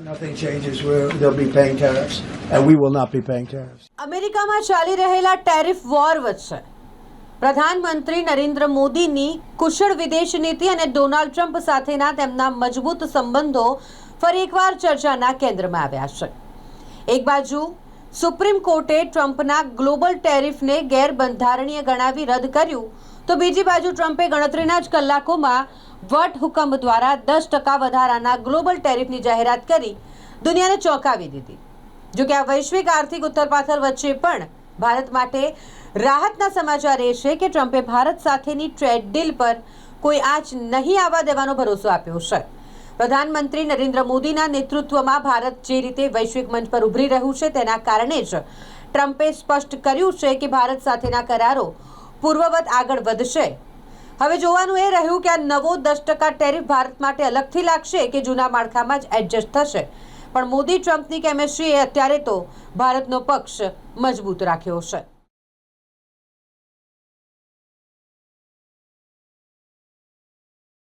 Nothing changes. They'll be paying tariffs, and we will not be paying tariffs. અમેરિકામાં ચાલી રહેલા tariff war વચ્ચે પ્રધાનમંત્રી નરેન્દ્ર મોદીની કુશળ વિદેશ નીતિ અને ડોનાલ્ડ ટ્રમ્પ સાથેના તેમના મજબૂત સંબંધો ફરી એકવાર ચર્ચાના કેન્દ્રમાં આવ્યા છે। એક બાજુ સુપ્રીમ કોર્ટે ટ્રમ્પના ગ્લોબલ ટેરિફને ગેરબંધારણીય ગણાવી રદ કર્યું, તો બીજી બાજુ ટ્રમ્પે ગણતરીના જ કલાકોમાં વટ હુકમ દ્વારા 10% વધારાના ગ્લોબલ ટેરિફની જાહેરાત કરી દુનિયાને ચોંકાવી દીધી। જો કે આ વૈશ્વિક આર્થિક ઉથલપાથલ વચ્ચે પણ ભારત માટે રાહતના સમાચાર એ છે કે ટ્રમ્પે ભારત સાથેની ટ્રેડ ડીલ પર કોઈ આંચ નહીં આવવા દેવાનો ભરોસો આપ્યો છે। પ્રધાનમંત્રી નરેન્દ્ર મોદીના નેતૃત્વમાં ભારત જે રીતે વૈશ્વિક મંચ પર ઉભરી રહ્યું છે તેના કારણે જ ટ્રમ્પે સ્પષ્ટ કર્યું છે કે ભારત સાથેના કરારો પૂર્વવત આગળ વધશે। હવે જોવાનું એ રહ્યું કે આ નવો 10% ટેરિફ ભારત માટે અલગથી લાગશે કે જૂના માળખામાં જ એડજસ્ટ થશે। પણ મોદી ટ્રમ્પની કેમેસ્ટ્રીએ અત્યારે તો ભારતનો પક્ષ મજબૂત રાખ્યો છે।